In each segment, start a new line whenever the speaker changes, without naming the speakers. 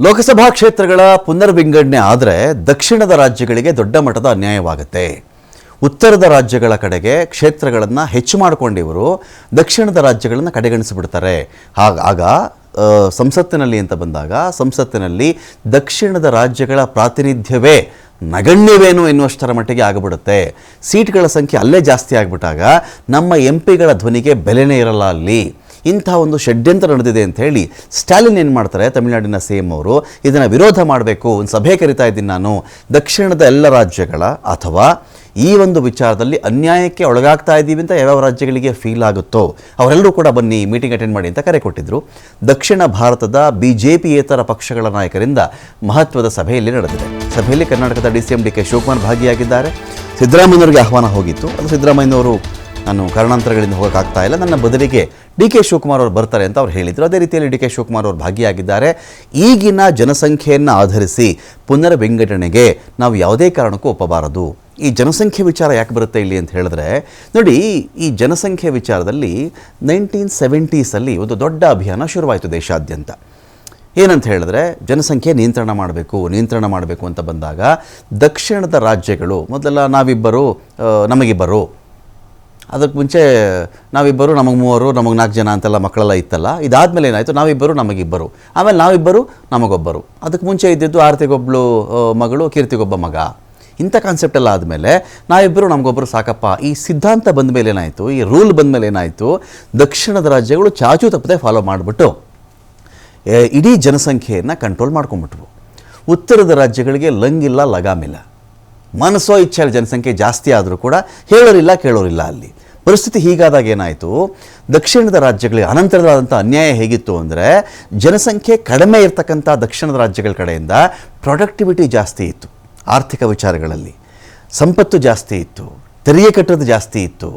ಲೋಕಸಭಾ ಕ್ಷೇತ್ರಗಳ ಪುನರ್ವಿಂಗಡಣೆ ಆದರೆ ದಕ್ಷಿಣದ ರಾಜ್ಯಗಳಿಗೆ ದೊಡ್ಡ ಮಟ್ಟದ ಅನ್ಯಾಯವಾಗುತ್ತೆ. ಉತ್ತರದ ರಾಜ್ಯಗಳ ಕಡೆಗೆ ಕ್ಷೇತ್ರಗಳನ್ನು ಹೆಚ್ಚು ಮಾಡಿಕೊಂಡಿವರು ದಕ್ಷಿಣದ ರಾಜ್ಯಗಳನ್ನು ಕಡೆಗಣಿಸಿಬಿಡ್ತಾರೆ. ಆಗ ಸಂಸತ್ತಿನಲ್ಲಿ ಅಂತ ಬಂದಾಗ ಸಂಸತ್ತಿನಲ್ಲಿ ದಕ್ಷಿಣದ ರಾಜ್ಯಗಳ ಪ್ರಾತಿನಿಧ್ಯವೇ ನಗಣ್ಯವೇನು ಎನ್ನುವಷ್ಟರ ಮಟ್ಟಿಗೆ ಆಗಿಬಿಡುತ್ತೆ. ಸೀಟ್ಗಳ ಸಂಖ್ಯೆ ಅಲ್ಲೇ ಜಾಸ್ತಿ ಆಗಿಬಿಟ್ಟಾಗ ನಮ್ಮ ಎಂಪಿಗಳ ಧ್ವನಿಗೆ ಬೆಲೆನೇ ಇರಲ್ಲ ಅಲ್ಲಿ. ಇಂಥ ಒಂದು ಷಡ್ಯಂತ್ರ ನಡೆದಿದೆ ಅಂತ ಹೇಳಿ ಸ್ಟಾಲಿನ್ ಏನು ಮಾಡ್ತಾರೆ, ತಮಿಳುನಾಡಿನ ಸಿಎಂ ಅವರು ಇದನ್ನು ವಿರೋಧ ಮಾಡಬೇಕು, ಒಂದು ಸಭೆ ಕರಿತಾ ಇದ್ದೀನಿ ನಾನು, ದಕ್ಷಿಣದ ಎಲ್ಲ ರಾಜ್ಯಗಳ ಅಥವಾ ಈ ಒಂದು ವಿಚಾರದಲ್ಲಿ ಅನ್ಯಾಯಕ್ಕೆ ಒಳಗಾಗ್ತಾ ಇದ್ದೀವಿ ಅಂತ ಯಾವ್ಯಾವ ರಾಜ್ಯಗಳಿಗೆ ಫೀಲ್ ಆಗುತ್ತೋ ಅವರೆಲ್ಲರೂ ಕೂಡ ಬನ್ನಿ ಮೀಟಿಂಗ್ ಅಟೆಂಡ್ ಮಾಡಿ ಅಂತ ಕರೆ ಕೊಟ್ಟಿದ್ದರು. ದಕ್ಷಿಣ ಭಾರತದ ಬಿಜೆಪಿಯೇತರ ಪಕ್ಷಗಳ ನಾಯಕರಿಂದ ಮಹತ್ವದ ಸಭೆಯಲ್ಲಿ ನಡೆದಿದೆ. ಸಭೆಯಲ್ಲಿ ಕರ್ನಾಟಕದ ಡಿಸಿಎಂ ಡಿ ಕೆ ಶಿವಕುಮಾರ್ ಭಾಗಿಯಾಗಿದ್ದಾರೆ. ಸಿದ್ದರಾಮಯ್ಯನವರಿಗೆ ಆಹ್ವಾನ ಹೋಗಿತ್ತು. ಅದು ಸಿದ್ದರಾಮಯ್ಯನವರು ನಾನು ಕಾರಣಾಂತರಗಳಿಂದ ಹೋಗೋಕ್ಕಾಗ್ತಾ ಇಲ್ಲ, ನನ್ನ ಬದಲಿಗೆ ಡಿ ಕೆ ಶಿವಕುಮಾರ್ ಅವರು ಬರ್ತಾರೆ ಅಂತ ಅವ್ರು ಹೇಳಿದರು. ಅದೇ ರೀತಿಯಲ್ಲಿ ಡಿ ಕೆ ಶಿವಕುಮಾರ್ ಅವರು ಭಾಗಿಯಾಗಿದ್ದಾರೆ. ಈಗಿನ ಜನಸಂಖ್ಯೆಯನ್ನು ಆಧರಿಸಿ ಪುನರ್ ವಿಂಗಡಣೆಗೆ ನಾವು ಯಾವುದೇ ಕಾರಣಕ್ಕೂ ಒಪ್ಪಬಾರದು. ಈ ಜನಸಂಖ್ಯೆ ವಿಚಾರ ಯಾಕೆ ಬರುತ್ತೆ ಇಲ್ಲಿ ಅಂತ ಹೇಳಿದ್ರೆ, ನೋಡಿ, ಈ ಜನಸಂಖ್ಯೆ ವಿಚಾರದಲ್ಲಿ 1970s ಒಂದು ದೊಡ್ಡ ಅಭಿಯಾನ ಶುರುವಾಯಿತು ದೇಶಾದ್ಯಂತ. ಏನಂತ ಹೇಳಿದ್ರೆ, ಜನಸಂಖ್ಯೆ ನಿಯಂತ್ರಣ ಮಾಡಬೇಕು ಅಂತ ಬಂದಾಗ ದಕ್ಷಿಣದ ರಾಜ್ಯಗಳು ಮೊದಲೆಲ್ಲ ನಾವಿಬ್ಬರು ನಮಗಿಬ್ಬರು, ಅದಕ್ಕೆ ಮುಂಚೆ ನಾವಿಬ್ಬರು ನಮಗೆ ಮೂವರು ನಮಗೆ 4 ಜನ ಅಂತೆಲ್ಲ ಮಕ್ಕಳೆಲ್ಲ ಇತ್ತಲ್ಲ. ಇದಾದಮೇಲೆ ಏನಾಯಿತು, ನಾವಿಬ್ಬರು ನಮಗಿಬ್ಬರು, ಆಮೇಲೆ ನಾವಿಬ್ಬರು ನಮಗೊಬ್ಬರು. ಅದಕ್ಕೆ ಮುಂಚೆ ಇದ್ದಿದ್ದು ಆರತಿಗೊಬ್ಬಳು ಮಗಳು ಕೀರ್ತಿಗೊಬ್ಬ ಮಗ. ಇಂಥ ಕಾನ್ಸೆಪ್ಟ್ ಎಲ್ಲ ಆದಮೇಲೆ ನಾವಿಬ್ಬರು ನಮಗೊಬ್ಬರು ಸಾಕಪ್ಪ, ಈ ಸಿದ್ಧಾಂತ ಬಂದ ಮೇಲೆ ಏನಾಯಿತು, ಈ ರೂಲ್ ಬಂದ ಮೇಲೆ ಏನಾಯಿತು, ದಕ್ಷಿಣದ ರಾಜ್ಯಗಳು ಚಾಚು ತಪ್ಪದೆ ಫಾಲೋ ಮಾಡಿಬಿಟ್ಟು ಇಡೀ ಜನಸಂಖ್ಯೆಯನ್ನು ಕಂಟ್ರೋಲ್ ಮಾಡ್ಕೊಂಡ್ಬಿಟ್ವು. ಉತ್ತರದ ರಾಜ್ಯಗಳಿಗೆ ಲಂಗಿಲ್ಲ ಲಗಾಮಿಲ್ಲ, ಮನಸ್ಸೋ ಇಚ್ಛೆ ಜನಸಂಖ್ಯೆ ಜಾಸ್ತಿ ಆದರೂ ಕೂಡ ಹೇಳೋರಿಲ್ಲ ಕೇಳೋರಿಲ್ಲ. ಅಲ್ಲಿ ಪರಿಸ್ಥಿತಿ ಹೀಗಾದಾಗ ಏನಾಯಿತು, ದಕ್ಷಿಣದ ರಾಜ್ಯಗಳಿಗೆ ಅನಂತರವಾದಂಥ ಅನ್ಯಾಯ ಹೇಗಿತ್ತು ಅಂದರೆ, ಜನಸಂಖ್ಯೆ ಕಡಿಮೆ ಇರ್ತಕ್ಕಂಥ ದಕ್ಷಿಣದ ರಾಜ್ಯಗಳ ಕಡೆಯಿಂದ ಪ್ರೊಡಕ್ಟಿವಿಟಿ ಜಾಸ್ತಿ ಇತ್ತು, ಆರ್ಥಿಕ ವಿಚಾರಗಳಲ್ಲಿ ಸಂಪತ್ತು ಜಾಸ್ತಿ ಇತ್ತು, ತೆರಿಗೆ ಕಟ್ಟೋದು ಜಾಸ್ತಿ ಇತ್ತು.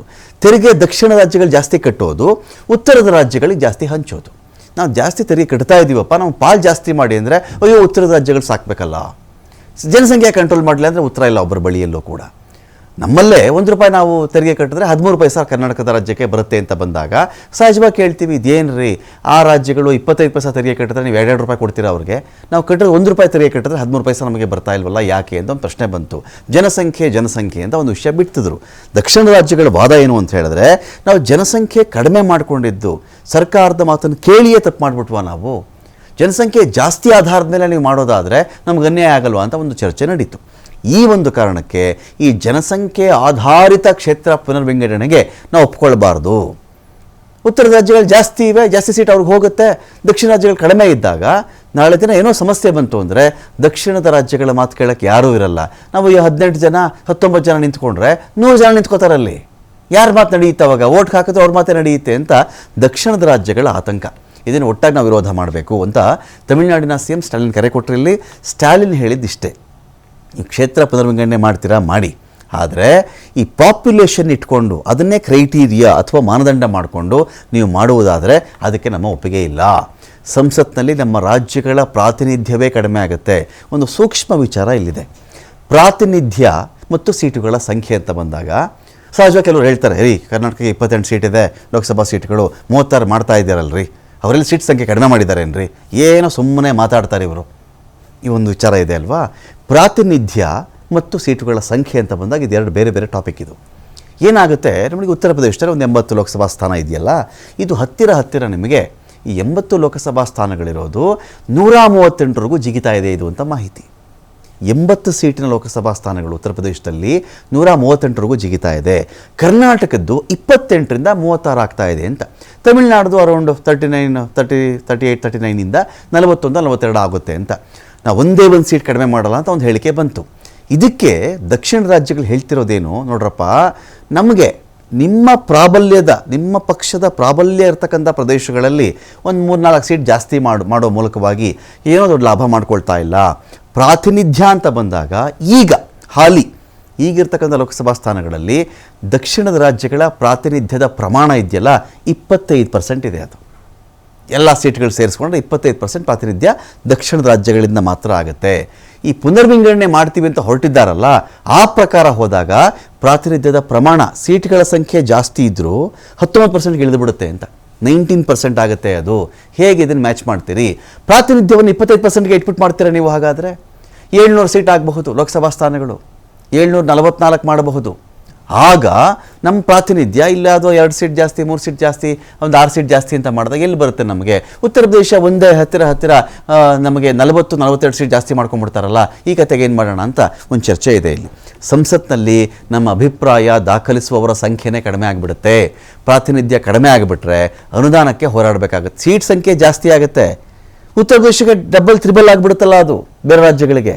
ತೆರಿಗೆ ದಕ್ಷಿಣ ರಾಜ್ಯಗಳು ಜಾಸ್ತಿ ಕಟ್ಟೋದು, ಉತ್ತರದ ರಾಜ್ಯಗಳಿಗೆ ಜಾಸ್ತಿ ಹಂಚೋದು. ನಾವು ಜಾಸ್ತಿ ತೆರಿಗೆ ಕಟ್ತಾ ಇದ್ದೀವಪ್ಪ, ನಾವು ಪಾಲ್ ಜಾಸ್ತಿ ಮಾಡಿ ಅಂದರೆ ಅಯ್ಯೋ ಉತ್ತರದ ರಾಜ್ಯಗಳು ಸಾಕಬೇಕಲ್ಲ, ಜನಸಂಖ್ಯೆ ಕಂಟ್ರೋಲ್ ಮಾಡಲಿ ಅಂದರೆ ಉತ್ತರ ಇಲ್ಲ ಒಬ್ಬರ ಬಳಿಯಲ್ಲೂ ಕೂಡ. ನಮ್ಮಲ್ಲೇ ₹1 ನಾವು ತೆರಿಗೆ ಕಟ್ಟಿದ್ರೆ 13 ಪೈಸೆ ಕರ್ನಾಟಕದ ರಾಜ್ಯಕ್ಕೆ ಬರುತ್ತೆ ಅಂತ ಬಂದಾಗ ಸಹಜವಾಗಿ ಕೇಳ್ತೀವಿ, ಇದೇನು ರೀ, ಆ ರಾಜ್ಯಗಳು 25 ಪೈಸೆ ತೆರಿಗೆ ಕಟ್ಟಿದ್ರೆ ನೀವು ₹2 ಕೊಡ್ತೀರಾ ಅವ್ರಿಗೆ, ನಾವು ಕಟ್ಟಿದ್ರೆ ₹1 ತೆರಿಗೆ ಕಟ್ಟಿದ್ರೆ 13 ಪೈಸೆ ನಮಗೆ ಬರ್ತಾ ಇಲ್ವಲ್ಲ ಯಾಕೆ ಅಂತ ಒಂದು ಪ್ರಶ್ನೆ ಬಂತು. ಜನಸಂಖ್ಯೆ ಅಂತ ಒಂದು ವಿಷಯ ಬಿಡ್ತಿದ್ರು. ದಕ್ಷಿಣ ರಾಜ್ಯಗಳ ವಾದ ಏನು ಅಂತ ಹೇಳಿದ್ರೆ, ನಾವು ಜನಸಂಖ್ಯೆ ಕಡಿಮೆ ಮಾಡಿಕೊಂಡಿದ್ದು ಸರ್ಕಾರದ ಮಾತನ್ನು ಕೇಳಿಯೇ ತಪ್ಪು ಮಾಡಿಬಿಟ್ವಾ ನಾವು, ಜನಸಂಖ್ಯೆ ಜಾಸ್ತಿ ಆಧಾರದ ಮೇಲೆ ನೀವು ಮಾಡೋದಾದರೆ ನಮ್ಗೆ ಅನ್ಯಾಯ ಆಗಲ್ವಾ ಅಂತ ಒಂದು ಚರ್ಚೆ ನಡೀತು. ಈ ಒಂದು ಕಾರಣಕ್ಕೆ ಈ ಜನಸಂಖ್ಯೆ ಆಧಾರಿತ ಕ್ಷೇತ್ರ ಪುನರ್ವಿಂಗಡಣೆಗೆ ನಾವು ಒಪ್ಕೊಳ್ಬಾರ್ದು. ಉತ್ತರ ರಾಜ್ಯಗಳು ಜಾಸ್ತಿ ಇವೆ, ಜಾಸ್ತಿ ಸೀಟ್ ಅವ್ರಿಗೆ ಹೋಗುತ್ತೆ. ದಕ್ಷಿಣ ರಾಜ್ಯಗಳು ಕಡಿಮೆ ಇದ್ದಾಗ ನಾಳೆ ದಿನ ಏನೋ ಸಮಸ್ಯೆ ಬಂತು ಅಂದರೆ ದಕ್ಷಿಣದ ರಾಜ್ಯಗಳ ಮಾತು ಕೇಳೋಕ್ಕೆ ಯಾರೂ ಇರಲ್ಲ. ನಾವು 18 ಜನ 19 ಜನ ನಿಂತ್ಕೊಂಡ್ರೆ 100 ಜನ ನಿಂತ್ಕೋತಾರಲ್ಲಿ, ಯಾರ ಮಾತು ನಡೆಯುತ್ತೆ ಅವಾಗ, ಓಟ್ ಹಾಕಿದ್ರೆ ಅವ್ರ ಮಾತೇ ನಡೆಯುತ್ತೆ ಅಂತ ದಕ್ಷಿಣದ ರಾಜ್ಯಗಳ ಆತಂಕ. ಇದನ್ನು ಒಟ್ಟಾಗಿ ನಾವು ವಿರೋಧ ಮಾಡಬೇಕು ಅಂತ ತಮಿಳುನಾಡಿನ ಸಿಎಂ ಸ್ಟಾಲಿನ್ ಕರೆ ಕೊಟ್ಟರಲ್ಲಿ ಸ್ಟಾಲಿನ್ ಹೇಳಿದ್ದಿಷ್ಟೇ, ಈ ಕ್ಷೇತ್ರ ಪುನರ್ವಿಂಗಡಣೆ ಮಾಡ್ತೀರಾ ಮಾಡಿ, ಆದರೆ ಈ ಪಾಪ್ಯುಲೇಷನ್ ಇಟ್ಕೊಂಡು ಅದನ್ನೇ ಕ್ರೈಟೀರಿಯಾ ಅಥವಾ ಮಾನದಂಡ ಮಾಡಿಕೊಂಡು ನೀವು ಮಾಡುವುದಾದರೆ ಅದಕ್ಕೆ ನಮ್ಮ ಒಪ್ಪಿಗೆ ಇಲ್ಲ. ಸಂಸತ್ನಲ್ಲಿ ನಮ್ಮ ರಾಜ್ಯಗಳ ಪ್ರಾತಿನಿಧ್ಯವೇ ಕಡಿಮೆ ಆಗುತ್ತೆ. ಒಂದು ಸೂಕ್ಷ್ಮ ವಿಚಾರ ಇಲ್ಲಿದೆ, ಪ್ರಾತಿನಿಧ್ಯ ಮತ್ತು ಸೀಟುಗಳ ಸಂಖ್ಯೆ ಅಂತ ಬಂದಾಗ ಸಹಜವಾಗಿ ಕೆಲವರು ಹೇಳ್ತಾರೆ, ರೀ ಕರ್ನಾಟಕಕ್ಕೆ 28 ಸೀಟ್ ಇದೆ, ಲೋಕಸಭಾ ಸೀಟ್ಗಳು 36 ಮಾಡ್ತಾ ಇದ್ದಾರಲ್ರಿ, ಅವರಲ್ಲಿ ಸೀಟ್ ಸಂಖ್ಯೆ ಕಡಿಮೆ ಮಾಡಿದ್ದಾರೇನ್ರಿ, ಏನೋ ಸುಮ್ಮನೆ ಮಾತಾಡ್ತಾರೆ ಇವರು. ಈ ಒಂದು ವಿಚಾರ ಇದೆ ಅಲ್ವಾ. ಪ್ರಾತಿನಿಧ್ಯ ಮತ್ತು ಸೀಟುಗಳ ಸಂಖ್ಯೆ ಅಂತ ಬಂದಾಗ ಇದೆರಡು ಬೇರೆ ಬೇರೆ ಟಾಪಿಕ್. ಇದು ಏನಾಗುತ್ತೆ, ನಮಗೆ ಉತ್ತರ ಪ್ರದೇಶದಲ್ಲಿ ಒಂದು 80 ಲೋಕಸಭಾ ಸ್ಥಾನ ಇದೆಯಲ್ಲ, ಇದು ಹತ್ತಿರ ನಿಮಗೆ ಈ 80 ಲೋಕಸಭಾ ಸ್ಥಾನಗಳಿರೋದು 138ವರೆಗೂ ಜಿಗಿತಾ ಇದೆ ಇದು ಅಂತ ಮಾಹಿತಿ. 80 ಸೀಟಿನ ಲೋಕಸಭಾ ಸ್ಥಾನಗಳು ಉತ್ತರ ಪ್ರದೇಶದಲ್ಲಿ 138ವರೆಗೂ ಜಿಗಿತಾ ಇದೆ. ಕರ್ನಾಟಕದ್ದು 28ರಿಂದ 36 ಆಗ್ತಾ ಇದೆ ಅಂತ. ತಮಿಳುನಾಡ್ದು ಅರೌಂಡ್ 39 ಇಂದ 41-42 ಆಗುತ್ತೆ ಅಂತ. ನಾವು ಒಂದೇ ಒಂದು ಸೀಟ್ ಕಡಿಮೆ ಮಾಡಲ್ಲ ಅಂತ ಒಂದು ಹೇಳಿಕೆ ಬಂತು. ಇದಕ್ಕೆ ದಕ್ಷಿಣ ರಾಜ್ಯಗಳು ಹೇಳ್ತಿರೋದೇನು ನೋಡ್ರಪ್ಪ, ನಮಗೆ ನಿಮ್ಮ ಪಕ್ಷದ ಪ್ರಾಬಲ್ಯ ಇರತಕ್ಕಂಥ ಪ್ರದೇಶಗಳಲ್ಲಿ ಒಂದು 3-4 ಸೀಟ್ ಜಾಸ್ತಿ ಮಾಡೋ ಮೂಲಕವಾಗಿ ಏನೋ ದೊಡ್ಡ ಲಾಭ ಮಾಡ್ಕೊಳ್ತಾ ಇಲ್ಲ. ಪ್ರಾತಿನಿಧ್ಯ ಅಂತ ಬಂದಾಗ ಈಗಿರ್ತಕ್ಕಂಥ ಲೋಕಸಭಾ ಸ್ಥಾನಗಳಲ್ಲಿ ದಕ್ಷಿಣದ ರಾಜ್ಯಗಳ ಪ್ರಾತಿನಿಧ್ಯದ ಪ್ರಮಾಣ ಇದೆಯಲ್ಲ 25% ಇದೆ. ಅದು ಎಲ್ಲ ಸೀಟ್ಗಳು ಸೇರಿಸ್ಕೊಂಡ್ರೆ 25% ಪ್ರಾತಿನಿಧ್ಯ ದಕ್ಷಿಣದ ರಾಜ್ಯಗಳಿಂದ ಮಾತ್ರ ಆಗುತ್ತೆ. ಈ ಪುನರ್ವಿಂಗಡಣೆ ಮಾಡ್ತೀವಿ ಅಂತ ಹೊರಟಿದ್ದಾರಲ್ಲ, ಆ ಪ್ರಕಾರ ಹೋದಾಗ ಪ್ರಾತಿನಿಧ್ಯದ ಪ್ರಮಾಣ ಸೀಟ್ಗಳ ಸಂಖ್ಯೆ ಜಾಸ್ತಿ ಇದ್ದರೂ 19%ಗೆ ಇಳಿದು ಬಿಡುತ್ತೆ ಅಂತ. 19% ಆಗುತ್ತೆ. ಅದು ಹೇಗೆ ಇದನ್ನು ಮ್ಯಾಚ್ ಮಾಡ್ತೀರಿ? ಪ್ರಾತಿನಿಧ್ಯವನ್ನು 25%ಗೆ ಇಟ್ಬಿಟ್ಟು ಮಾಡ್ತೀರಾ ನೀವು? ಹಾಗಾದರೆ 700 ಸೀಟ್ ಆಗಬಹುದು ಲೋಕಸಭಾ ಸ್ಥಾನಗಳು, 744 ಮಾಡಬಹುದು. ಆಗ ನಮ್ಮ ಪ್ರಾತಿನಿಧ್ಯ ಇಲ್ಲ ಅದು 2 ಸೀಟ್ ಜಾಸ್ತಿ, 3 ಸೀಟ್ ಜಾಸ್ತಿ, ಒಂದು 6 ಸೀಟ್ ಜಾಸ್ತಿ ಅಂತ ಮಾಡಿದಾಗ ಎಲ್ಲಿ ಬರುತ್ತೆ ನಮಗೆ? ಉತ್ತರ ಪ್ರದೇಶ ಒಂದೇ ಹತ್ತಿರ ನಮಗೆ 40-42 ಸೀಟ್ ಜಾಸ್ತಿ ಮಾಡ್ಕೊಂಡ್ಬಿಡ್ತಾರಲ್ಲ, ಈ ಕತೆಗೆ ಏನು ಮಾಡೋಣ ಅಂತ ಒಂದು ಚರ್ಚೆ ಇದೆ ಇಲ್ಲಿ. ಸಂಸತ್ನಲ್ಲಿ ನಮ್ಮ ಅಭಿಪ್ರಾಯ ದಾಖಲಿಸುವವರ ಸಂಖ್ಯೆನೇ ಕಡಿಮೆ ಆಗಿಬಿಡುತ್ತೆ. ಪ್ರಾತಿನಿಧ್ಯ ಕಡಿಮೆ ಆಗಿಬಿಟ್ರೆ ಅನುದಾನಕ್ಕೆ ಹೋರಾಡಬೇಕಾಗುತ್ತೆ. ಸೀಟ್ ಸಂಖ್ಯೆ ಜಾಸ್ತಿ ಆಗುತ್ತೆ. ಉತ್ತರ ಪ್ರದೇಶಕ್ಕೆ ಡಬಲ್ ತ್ರಿಬಲ್ ಆಗಿಬಿಡುತ್ತಲ್ಲ ಅದು ಬೇರೆ ರಾಜ್ಯಗಳಿಗೆ.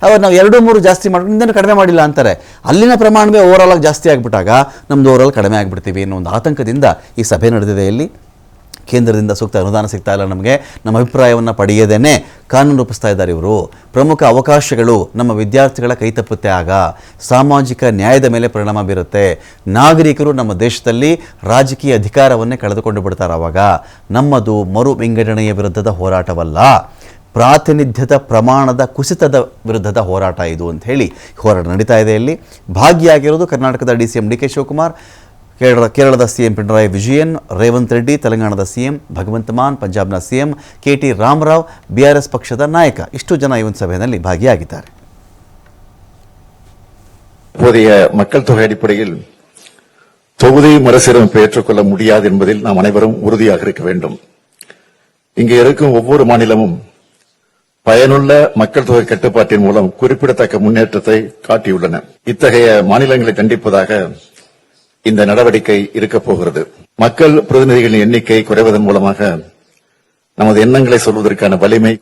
ಅವಾಗ ನಾವು 2-3 ಜಾಸ್ತಿ ಮಾಡ್ಕೊಂಡು ಇನ್ನೇನು ಕಡಿಮೆ ಮಾಡಿಲ್ಲ ಅಂತಾರೆ. ಅಲ್ಲಿನ ಪ್ರಮಾಣವೇ ಓವರಾಲ್ ಆಗಿ ಜಾಸ್ತಿ ಆಗಿಬಿಟ್ಟಾಗ ನಮ್ಮದು ಓವರಾಲ್ ಕಡಿಮೆ ಆಗಿಬಿಡ್ತೀವಿ ಅನ್ನೋ ಒಂದು ಆತಂಕದಿಂದ ಈ ಸಭೆ ನಡೆದಿದೆ. ಇಲ್ಲಿ ಕೇಂದ್ರದಿಂದ ಸೂಕ್ತ ಅನುದಾನ ಸಿಗ್ತಾ ಇಲ್ಲ ನಮಗೆ, ನಮ್ಮ ಅಭಿಪ್ರಾಯವನ್ನು ಪಡೆಯದೇನೆ ಕಾನೂನು ರೂಪಿಸ್ತಾ ಇದ್ದಾರೆ ಇವರು. ಪ್ರಮುಖ ಅವಕಾಶಗಳು ನಮ್ಮ ವಿದ್ಯಾರ್ಥಿಗಳ ಕೈ ತಪ್ಪುತ್ತೆ. ಆಗ ಸಾಮಾಜಿಕ ನ್ಯಾಯದ ಮೇಲೆ ಪರಿಣಾಮ ಬೀರುತ್ತೆ. ನಾಗರಿಕರು ನಮ್ಮ ದೇಶದಲ್ಲಿ ರಾಜಕೀಯ ಅಧಿಕಾರವನ್ನೇ ಕಳೆದುಕೊಂಡು ಬಿಡ್ತಾರೆ. ಆವಾಗ ನಮ್ಮದು ಮರು ವಿಂಗಡಣೆಯ ವಿರುದ್ಧದ ಹೋರಾಟವಲ್ಲ, ಪ್ರಾತಿನಿಧ್ಯದ ಪ್ರಮಾಣದ ಕುಸಿತದ ವಿರುದ್ಧದ ಹೋರಾಟ ಇದು ಅಂತ ಹೇಳಿ ಹೋರಾಟ ನಡೀತಾ ಇದೆ. ಇಲ್ಲಿ ಭಾಗಿಯಾಗಿರೋದು ಕರ್ನಾಟಕದ DCM DK ಶಿವಕುಮಾರ್, ಕೇರಳದ CM ಪಿಣರಾಯಿ ವಿಜಯನ್, ರೇವಂತ್ ರೆಡ್ಡಿ, ತೆಲಂಗಾಣದ CM ಭಗವಂತ ಮಾನ್, ಪಂಜಾಬ್ನ CM KT ರಾಮರಾವ್, BRS ಪಕ್ಷದ ನಾಯಕ. ಇಷ್ಟು ಜನ ಈ ಒಂದು ಸಭೆಯಲ್ಲಿ ಭಾಗಿಯಾಗಿದ್ದಾರೆ.
இப்போதைய மக்கள் தொகை அடிப்படையில் தொகுதி மறுசீரமைப்பை ஏற்றுக்கொள்ள முடியாது என்பதில் நாம் அனைவரும் உறுதியாக இருக்க வேண்டும். இங்கே இருக்கும் ஒவ்வொரு மாநிலமும் பயனுள்ள மக்கள் தொகை கட்டுப்பாட்டின் மூலம் குறிப்பிடத்தக்க முன்னேற்றத்தை காட்டியுள்ளன. இத்தகைய மாநிலங்களை தண்டிப்பதாக இந்த நடவடிக்கை இருக்கப் போகிறது. மக்கள் பிரதிநிதிகளின் எண்ணிக்கை குறைவதன் மூலமாக நமது எண்ணங்களை சொல்வதற்கான வலிமை